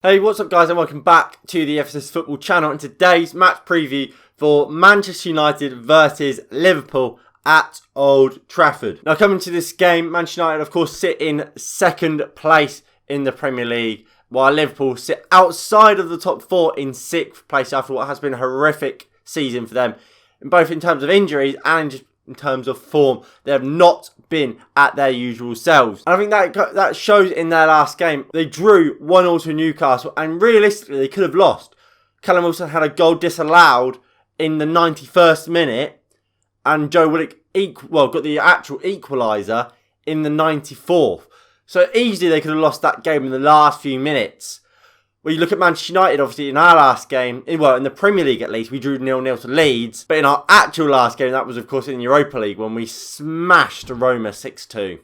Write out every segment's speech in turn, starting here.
Hey, what's up guys and welcome back to the FSS Football channel and today's match preview for Manchester United versus Liverpool at Old Trafford. Now coming to this game, Manchester United of course sit in second place in the Premier League while Liverpool sit outside of the top four in sixth place after what has been a horrific season for them, both in terms of injuries and just in terms of form. They have not been at their usual selves. And I think that shows in their last game. They drew 1-1 to Newcastle and realistically they could have lost. Callum Wilson had a goal disallowed in the 91st minute and Joe Willock got the actual equaliser in the 94th. So easily they could have lost that game in the last few minutes. Well, you look at Manchester United, obviously, in our last game, in the Premier League at least, we drew 0-0 to Leeds. But in our actual last game, that was, of course, in the Europa League when we smashed Roma 6-2.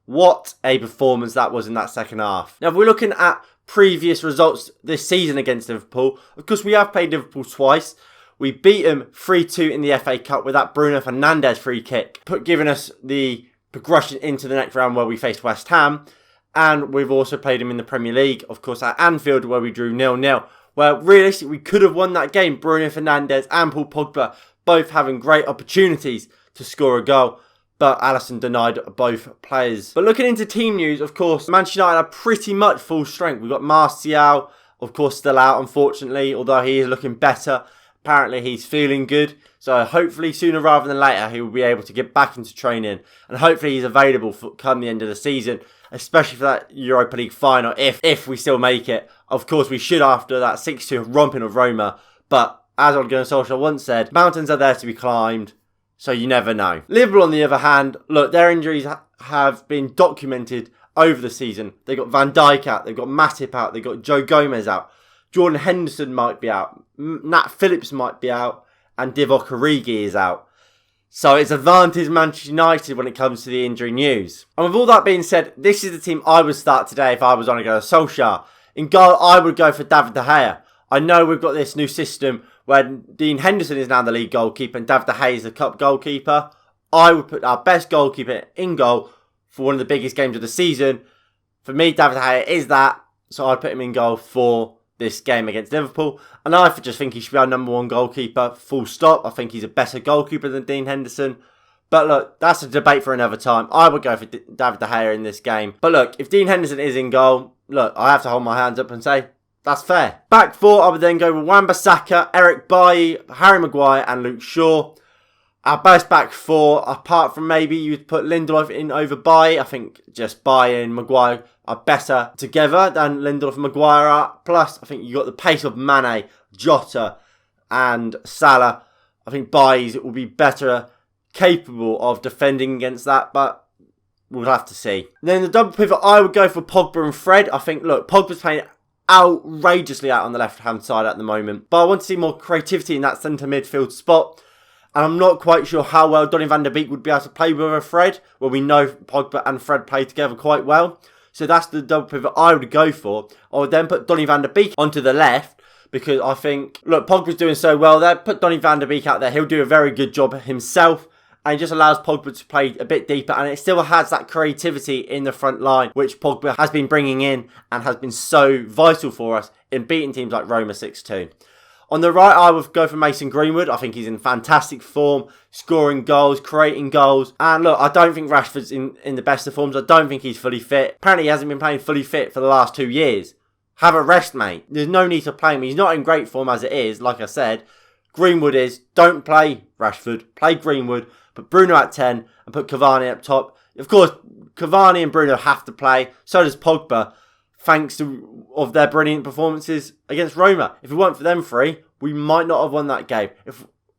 What a performance that was in that second half. Now, if we're looking at previous results this season against Liverpool, of course, we have played Liverpool twice. We beat them 3-2 in the FA Cup with that Bruno Fernandes free kick, giving us the progression into the next round where we faced West Ham. And we've also played him in the Premier League, of course, at Anfield, where we drew 0-0. Where realistically, we could have won that game. Bruno Fernandes and Paul Pogba both having great opportunities to score a goal. But Alisson denied both players. But looking into team news, of course, Manchester United are pretty much full strength. We've got Martial, of course, still out, unfortunately. Although he is looking better. Apparently, he's feeling good. So hopefully, sooner rather than later, he will be able to get back into training. And hopefully, he's available for come the end of the season. Especially for that Europa League final, if we still make it. Of course, we should after that 6-2 romping of Roma. But, as Ole Gunnar Solskjaer once said, mountains are there to be climbed, so you never know. Liverpool, on the other hand, look, their injuries have been documented over the season. They got Van Dijk out, they've got Matip out, they've got Joe Gomez out. Jordan Henderson might be out, Nat Phillips might be out, and Divock Origi is out. So it's advantage Manchester United when it comes to the injury news. And with all that being said, this is the team I would start today if I was Ole Gunnar Solskjaer. In goal, I would go for David De Gea. I know we've got this new system where Dean Henderson is now the league goalkeeper and David De Gea is the cup goalkeeper. I would put our best goalkeeper in goal for one of the biggest games of the season. For me, David De Gea is that, so I'd put him in goal for this game against Liverpool. And I just think he should be our number one goalkeeper, full stop. I think he's a better goalkeeper than Dean Henderson. But look, that's a debate for another time. I would go for David De Gea in this game. But look, if Dean Henderson is in goal, look, I have to hold my hands up and say, that's fair. Back four, I would then go with Wan-Bissaka, Eric Bailly, Harry Maguire and Luke Shaw. Our best back four, apart from maybe you'd put Lindelof in over Bailly. I think just Bailly and Maguire are better together than Lindelof and Maguire are. Plus, I think you got the pace of Mane, Jota and Salah. I think Bailly will be better capable of defending against that, but we'll have to see. Then the double pivot, I would go for Pogba and Fred. I think, look, Pogba's playing outrageously out on the left-hand side at the moment. But I want to see more creativity in that centre midfield spot. And I'm not quite sure how well Donny van der Beek would be able to play with a Fred. Well, we know Pogba and Fred play together quite well. So that's the double pivot I would go for. I would then put Donny van der Beek onto the left. Because I think, look, Pogba's doing so well there. Put Donny van der Beek out there. He'll do a very good job himself. And it just allows Pogba to play a bit deeper. And it still has that creativity in the front line. Which Pogba has been bringing in. And has been so vital for us in beating teams like Roma 6-2. On the right, I would go for Mason Greenwood. I think he's in fantastic form, scoring goals, creating goals. And look, I don't think Rashford's in the best of forms. I don't think he's fully fit. Apparently, he hasn't been playing fully fit for the last 2 years. Have a rest, mate. There's no need to play him. He's not in great form as it is, like I said. Greenwood is. Don't play Rashford. Play Greenwood. Put Bruno at 10 and put Cavani up top. Of course, Cavani and Bruno have to play. So does Pogba. Thanks to their brilliant performances against Roma. If it weren't for them three, we might not have won that game.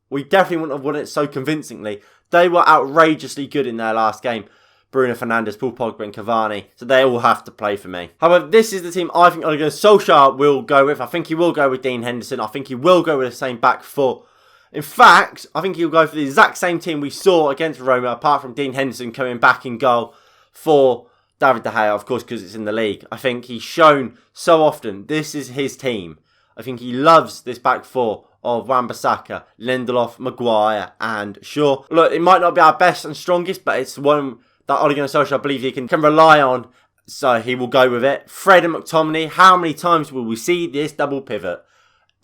We definitely wouldn't have won it so convincingly. They were outrageously good in their last game. Bruno Fernandes, Paul Pogba and Cavani. So they all have to play for me. However, this is the team I think Ole Gunnar Solskjaer will go with. I think he will go with Dean Henderson. I think he will go with the same back four. In fact, I think he'll go for the exact same team we saw against Roma, apart from Dean Henderson coming back in goal for David De Gea, of course, because it's in the league. I think he's shown so often this is his team. I think he loves this back four of Wan-Bissaka, Lindelof, Maguire and Shaw. Look, it might not be our best and strongest, but it's one that Ole Gunnar Solskjaer believes he can rely on So he will go with it. Fred and McTominay, how many times will we see this double pivot?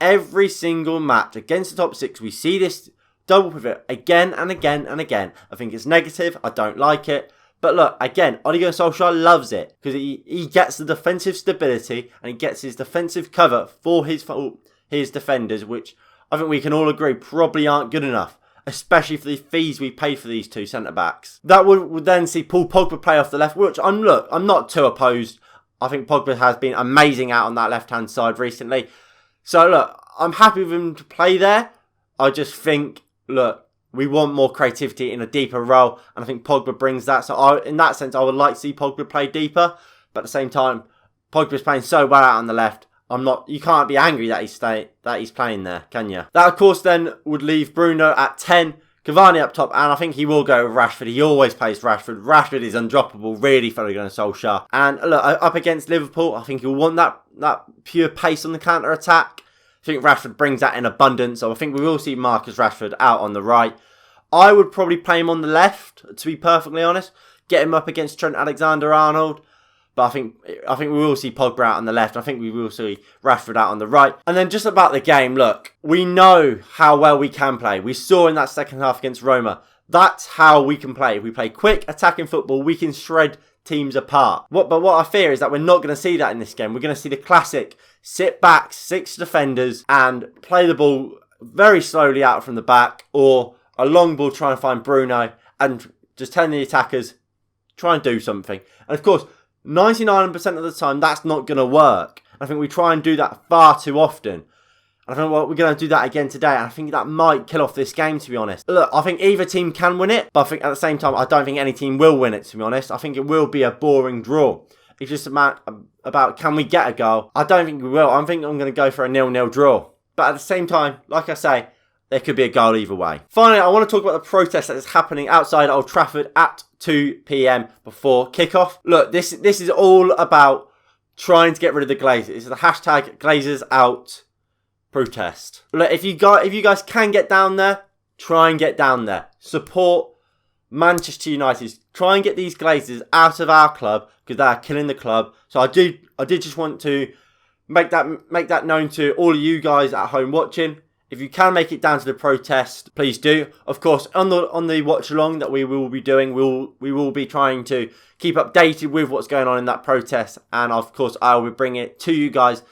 Every single match against the top 6, we see this double pivot again and again and again. I think it's negative. I don't like it. But look, again, Ole Gunnar Solskjaer loves it because he gets the defensive stability and he gets his defensive cover for his defenders, which I think we can all agree probably aren't good enough, especially for the fees we pay for these two centre-backs. That would then see Paul Pogba play off the left, which I'm not too opposed. I think Pogba has been amazing out on that left-hand side recently. So look, I'm happy with him to play there. I just think, look, we want more creativity in a deeper role, and I think Pogba brings that. So in that sense, I would like to see Pogba play deeper, but at the same time, Pogba's playing so well out on the left. You can't be angry that he's playing there, can you? That of course then would leave Bruno at 10, Cavani up top, and I think he will go with Rashford. He always plays Rashford. Rashford is undroppable, really, for Ole Gunnar Solskjaer. And look, up against Liverpool, I think he'll want that pure pace on the counter attack. I think Rashford brings that in abundance, so I think we will see Marcus Rashford out on the right. I would probably play him on the left, to be perfectly honest. Get him up against Trent Alexander-Arnold. But I think we will see Pogba out on the left. I think we will see Rashford out on the right. And then just about the game, look, we know how well we can play. We saw in that second half against Roma. That's how we can play. If we play quick, attacking football, we can shred teams apart. But what I fear is that we're not going to see that in this game. We're going to see the classic sit back, 6 defenders, and play the ball very slowly out from the back, or a long ball trying to find Bruno, and just telling the attackers, try and do something. And of course, 99% of the time, that's not going to work. I think we try and do that far too often. And I think we're going to do that again today. And I think that might kill off this game, to be honest. Look, I think either team can win it. But I think at the same time, I don't think any team will win it, to be honest. I think it will be a boring draw. It's just about can we get a goal? I don't think we will. I think I'm going to go for a 0-0 draw. But at the same time, like I say, there could be a goal either way. Finally, I want to talk about the protest that is happening outside Old Trafford at 2 p.m. before kickoff. Look, this is all about trying to get rid of the Glazers. It's the hashtag Glazers out protest. Look, if you guys can get down there, try and get down there. Support Manchester United. Try and get these Glazers out of our club because they are killing the club. So I did just want to make that known to all of you guys at home watching. If you can make it down to the protest, please do. Of course, on the watch along that we will be doing, we will be trying to keep updated with what's going on in that protest, and of course I will bring it to you guys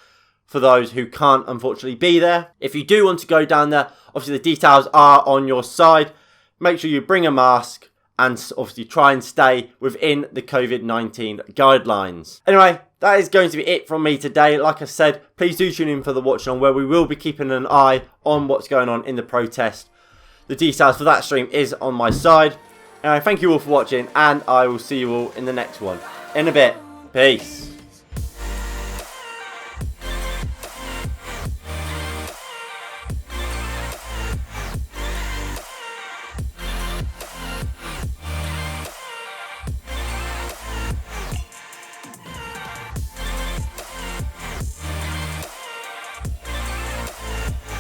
for those who can't unfortunately be there. If you do want to go down there, obviously the details are on your side. Make sure you bring a mask and obviously try and stay within the COVID-19 guidelines. Anyway, that is going to be it from me today. Like I said, please do tune in for the watch on where we will be keeping an eye on what's going on in the protest. The details for that stream is on my side. Anyway, thank you all for watching, and I will see you all in the next one. In a bit. Peace.